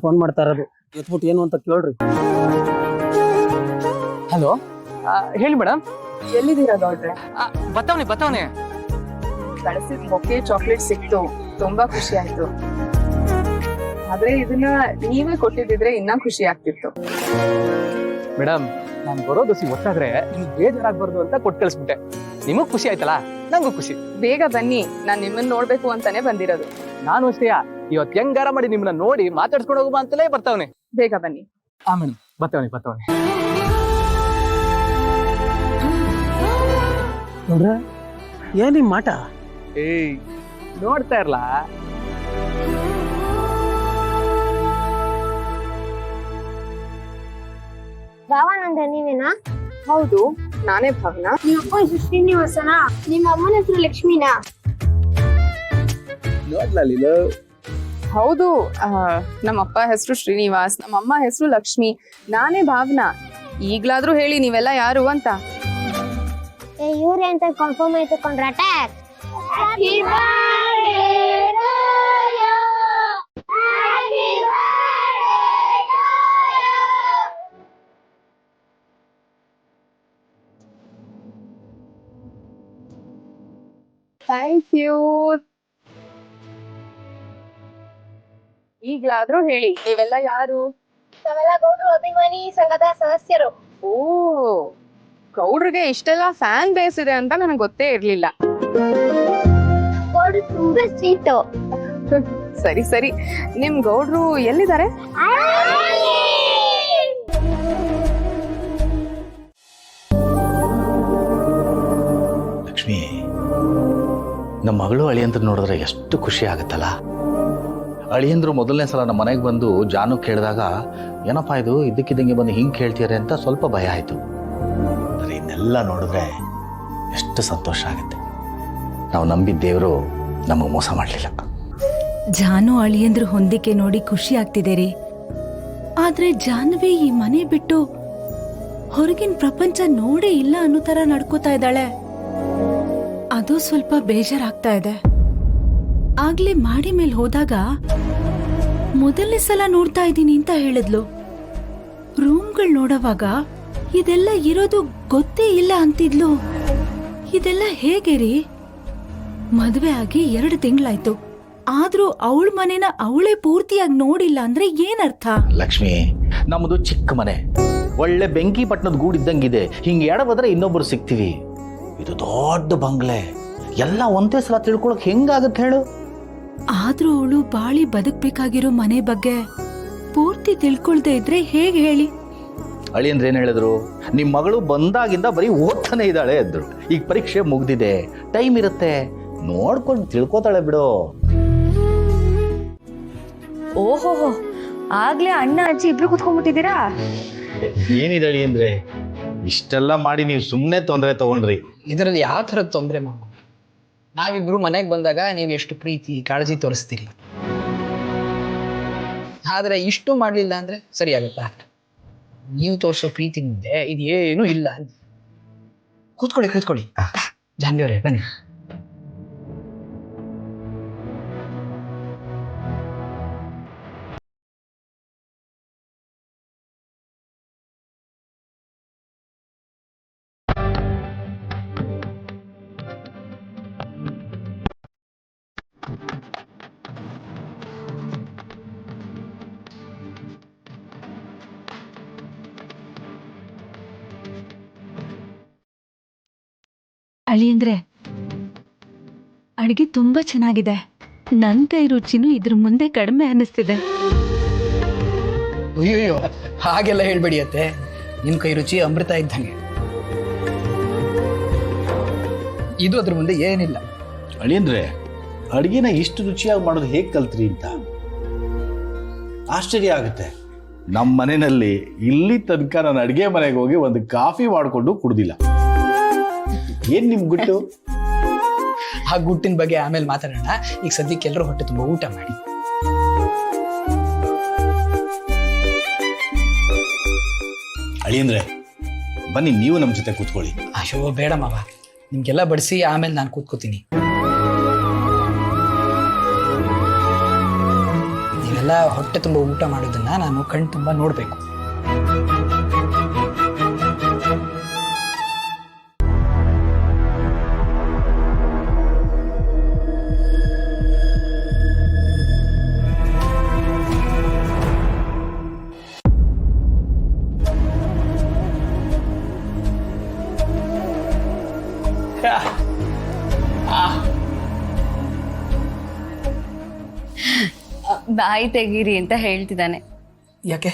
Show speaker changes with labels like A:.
A: Phone ಮಾಡ್ತಾ ಇರೋದು. ಎತ್ಬಿಟ್ಟು ಏನು ಅಂತ ಕೇಳ್ರಿ.
B: ಹಲೋ, ಹೇಳಿ ಮೇಡಮ್.
C: ಎಲ್ಲಿದ್ದೀರಾ ಗೌಡ್ರೆ?
B: ಬತ್ತವನೆ
C: ಕಳಿಸಿದ ಬೊಕ್ಕೆ ಚಾಕ್ಲೇಟ್ ಸಿಕ್ತು, ತುಂಬಾ ಖುಷಿ ಆಯ್ತು. ಆದ್ರೆ ಇದನ್ನ ನೀವೇ ಕೊಟ್ಟಿದ್ರೆ ಇನ್ನ ಖುಷಿ ಆಗ್ತಿತ್ತು.
B: ಮೇಡಮ್, ನಾನು ಬರೋ ದೋಸಿ ಗೊತ್ತಾದ್ರೆ ನಿಮ್ಗೆ ಬೇಜಾರಾಗ್ಬಾರ್ದು ಅಂತ ಕೊಟ್ಟು ಕಳಿಸ್ಬಿಟ್ಟೆ. ನಿಮಗ್ ಖುಷಿ ಆಯ್ತಲ್ಲ, ನಂಗೂ ಖುಷಿ.
C: ಬೇಗ ಬನ್ನಿ, ನಾನ್ ನಿಮ್ಮನ್ನ ನೋಡ್ಬೇಕು ಅಂತಾನೆ ಬಂದಿರೋದು.
B: ನಾನು ಅಷ್ಟೇ ಇವತ್ತು ಹೆಂಗಾರ ಮಾಡಿ ನಿಮ್ಮನ್ನ ನೋಡಿ ಮಾತಾಡ್ಸ್ಕೊಂಡು ಹೋಗುವ ಅಂತಲೇ ಬರ್ತಾವನೆ.
C: ಬೇಗ ಬನ್ನಿ.
B: ಮೇಡಮ್, ಬತ್ತವನೆ.
A: ನೋಡ್ರ ಏನ್ ನಿಮ್ ಮಾಟ?
B: ಏಯ್, ನೋಡ್ತಾ ಇರ್ಲಾ?
D: ಭಾವನಂದ ನೀವೇನಾ?
C: ಹೌದು, ನಾನೇ ಭಾವನಾ.
D: ನಿಮ್ಮ ಅಪ್ಪ ಹೆಸರು ಶ್ರೀನಿವಾಸನ? ನಿಮ್ಮ ಅಮ್ಮನ ಹೆಸರು ಲಕ್ಷ್ಮೀನಾ?
C: ಹೌದು, ನಮ್ಮ ಅಪ್ಪ ಹೆಸರು ಶ್ರೀನಿವಾಸ್, ನಮ್ಮ ಅಮ್ಮ ಹೆಸರು ಲಕ್ಷ್ಮಿ, ನಾನೇ ಭಾವನಾ. ಈಗ್ಲಾದ್ರೂ ಹೇಳಿ ನೀವೆಲ್ಲ ಯಾರು ಅಂತ.
D: ಇವ್ರೆ ಅಂತ ಕನ್ಫರ್ಮ್ ಆಯ್ತು ಕೊಂಡ್ರೆ ಅಟ್ಯಾಕ್.
C: Thank you. ಈಗ್ಲಾದ್ರೂ ಹೇಳಿ ನೀವೆಲ್ಲ ಯಾರು?
D: ನಾವೆಲ್ಲ ಗೌಡ್ರು ಅಭಿಮಾನಿ ಸಂಘದ ಸದಸ್ಯರು.
C: ಓ, ಗೌಡ್ರಿಗೆ ಇಷ್ಟೆಲ್ಲ ಫ್ಯಾನ್ ಬೇಸ್ ಇದೆ ಅಂತ ನನಗೆ ಗೊತ್ತೇ ಇರ್ಲಿಲ್ಲ.
D: ಗೌಡ್ರು ತುಂಬಾ ಸ್ವೀಟ್.
C: ಸರಿ, ನಿಮ್ ಗೌಡ್ರು ಎಲ್ಲಿದ್ದಾರೆ?
E: ಲಕ್ಷ್ಮಿ, ನಮ್ಮ ಮಗಳು ಅಳಿಯಂದ್ರ ನೋಡಿದ್ರೆ ಎಷ್ಟು ಖುಷಿ ಆಗುತ್ತಲ್ಲ. ಅಳಿಯಂದ್ರು ಮೊದಲನೇ ಸಲ ನಮ್ಮ ಮನೆಗೆ ಬಂದು ಜಾನು ಕೇಳಿದಾಗ ಏನಪ್ಪಾ ಇದು ಇದ್ದಕ್ಕಿದ್ದಂಗೆ ಬಂದು ಹಿಂಗೆ ಕೇಳ್ತೀರಿ ಅಂತ ಸ್ವಲ್ಪ ಭಯ ಆಯಿತು. ಆದರೆ ಇನ್ನೆಲ್ಲ ನೋಡಿದ್ರೆ ಎಷ್ಟು ಸಂತೋಷ ಆಗುತ್ತೆ. ನಾವು ನಂಬಿದ ದೇವರು ನಮಗೆ ಮೋಸ ಮಾಡಲಿಲ್ಲ.
F: ಜಾನು ಅಳಿಯಂದ್ರು ಹೊಂದಿಕೆ ನೋಡಿ ಖುಷಿ ಆಗ್ತಿದೆ ರೀ. ಆದ್ರೆ ಜಾನ್ವಿ ಈ ಮನೆ ಬಿಟ್ಟು ಹೊರಗಿನ ಪ್ರಪಂಚ ನೋಡೇ ಇಲ್ಲ ಅನ್ನೋ ತರ ನಡ್ಕೋತಾ ಇದ್ದಾಳೆ. ಅದು ಸ್ವಲ್ಪ ಬೇಜಾರಾಗ್ತಾ ಇದೆ. ಆಗ್ಲೇ ಮಾಡಿ ಮೇಲೆ ಹೋದಾಗ ಮೊದಲನೇ ಸಲ ನೋಡ್ತಾ ಇದ್ದೀನಿ ಅಂತ ಹೇಳಿದ್ಲು. ರೂಮ್ಗಳು ನೋಡೋವಾಗ ಇದೆಲ್ಲ ಇರೋದು ಗೊತ್ತೇ ಇಲ್ಲ ಅಂತಿದ್ಲು. ಇದೆಲ್ಲ ಹೇಗೆ ರೀ? ಮದ್ವೆ ಆಗಿ 2 ತಿಂಗಳಾಯ್ತು, ಆದ್ರೂ ಅವಳ ಮನೆನ ಅವಳೇ ಪೂರ್ತಿಯಾಗಿ ನೋಡಿಲ್ಲ ಅಂದ್ರೆ ಏನರ್ಥ?
E: ಲಕ್ಷ್ಮಿ, ನಮ್ಮದು ಚಿಕ್ಕ ಮನೆ, ಒಳ್ಳೆ ಬೆಂಕಿ ಪಟ್ಟಣದ ಗೂಡಿದ್ದಂಗಿದೆ. ಹಿಂಗೆ ಎಡಬದ್ರೆ ಇನ್ನೊಬ್ಬರು ಸಿಗ್ತೀವಿ. ಇದು ದೊಡ್ಡ ಬಂಗ್ಲೆ, ಎಲ್ಲ ಒಂದೇ ಸಲ ತಿಳ್ಕೊಳಕ್ ಹೆಂಗಾಗತ್ತೆ ಹೇಳು?
F: ಆದ್ರೂ ಅವಳು ಬಾಳಿ ಬದುಕ್ಬೇಕಾಗಿರೋ ಮನೆ ಬಗ್ಗೆ ಪೂರ್ತಿ ತಿಳ್ಕೊಳ್ದೆ ಇದ್ರೆ ಹೇಗೆ ಹೇಳಿ?
E: ಅಳಿಯಂದ್ರೆ ಏನ್ ಹೇಳಿದ್ರು? ನಿಮ್ ಮಗಳು ಬಂದಾಗಿಂದ ಬರೀ ಓದ್ತಾನೆ ಇದ್ದಾಳೆ ಅಂದ್ರು. ಈಗ ಪರೀಕ್ಷೆ ಮುಗ್ದಿದೆ, ಟೈಮ್ ಇರುತ್ತೆ, ನೋಡ್ಕೊಂಡು ತಿಳ್ಕೊತಾಳೆ ಬಿಡು.
G: ಓಹೋ, ಆಗ್ಲೇ ಅಣ್ಣ ಅಜ್ಜಿ ಇಬ್ರು ಕುತ್ಕೊಂಡ್ಬಿಟ್ಟಿದ್ದೀರಾ?
E: ಏನಿದೆ ಅಳಿಯಂದ್ರೆ, ಇಷ್ಟೆಲ್ಲ ಮಾಡಿ ನೀವು ಸುಮ್ಮನೆ ತೊಂದರೆ ತಗೊಂಡ್ರಿ.
H: ಇದರಲ್ಲಿ ಯಾವ ಥರದ ತೊಂದರೆ ಮಾವು? ನಾವಿಬ್ರು ಮನೆಗೆ ಬಂದಾಗ ನೀವು ಎಷ್ಟು ಪ್ರೀತಿ ಕಾಳಜಿ ತೋರಿಸ್ತೀರಿ. ಆದ್ರೆ ಇಷ್ಟು ಮಾಡಲಿಲ್ಲ ಅಂದ್ರೆ ಸರಿ ಆಗುತ್ತಾ? ನೀವು ತೋರಿಸೋ ಪ್ರೀತಿ ಮುಂದೆ ಇದೇನು ಇಲ್ಲ. ಕೂತ್ಕೊಳ್ಳಿ. ಜಾನ್ವಿ ಅವರೇ ಬನ್ನಿ.
F: ಅಳಿಯಂದ್ರೆ, ಅಡಿಗೆ ತುಂಬಾ ಚೆನ್ನಾಗಿದೆ. ನನ್ ಕೈ ರುಚಿನೂ ಇದ್ರ ಮುಂದೆ ಕಡಿಮೆ ಅನ್ನಿಸ್ತಿದೆ.
H: ಅಯ್ಯೋ, ಹಾಗೆಲ್ಲ ಹೇಳ್ಬೇಡಿ ಅತ್ತೆ. ನಿಮ್ ಕೈ ರುಚಿ ಅಮೃತ ಇದ್ದಂಗೆ, ಇದು ಅದ್ರ ಮುಂದೆ ಏನಿಲ್ಲ.
E: ಅಳಿಯಂದ್ರೆ, ಅಡಿಗೆನ ಇಷ್ಟು ರುಚಿಯಾಗಿ ಮಾಡೋದು ಹೇಗೆ ಕಲ್ತ್ರಿ ಅಂತ ಆಶ್ಚರ್ಯ ಆಗುತ್ತೆ. ನಮ್ಮ ಮನೆಯಲ್ಲಿ ಇಲ್ಲಿ ತನಕ ನಾನು ಅಡಿಗೆ ಮನೆಗೆ ಹೋಗಿ ಒಂದು ಕಾಫಿ ಮಾಡಿಕೊಂಡು ಕುಡ್ದಿಲ್ಲ. ಏನ್ ನಿಮ್ ಗುಟ್ಟು?
H: ಆ ಗುಟ್ಟಿನ ಬಗ್ಗೆ ಆಮೇಲೆ ಮಾತಾಡೋಣ. ಈಗ ಸದ್ಯಕ್ಕೆ ಎಲ್ಲರೂ ಹೊಟ್ಟೆ ತುಂಬ ಊಟ ಮಾಡಿ.
E: ಅಳಿಯಂದ್ರೆ, ಬನ್ನಿ ನೀವು ನಮ್ಮ ಜೊತೆ ಕೂತ್ಕೊಳ್ಳಿ.
H: ಅಯ್ಯೋ ಬೇಡ ಮಾವ, ನಿಮ್ಗೆಲ್ಲ ಬಡಿಸಿ ಆಮೇಲೆ ನಾನು ಕೂತ್ಕೋತೀನಿ. ನೀವೆಲ್ಲ ನೀವೆಲ್ಲ ಹೊಟ್ಟೆ ತುಂಬ ಊಟ ಮಾಡೋದನ್ನ ನಾನು ಕಣ್ ತುಂಬ ನೋಡಬೇಕು.
G: ಬಾಯಿ ತೆಗೀರಿ ಅಂತ ಹೇಳ್ತಿದ್ದಾನೆ.
H: ಯಾಕೆ?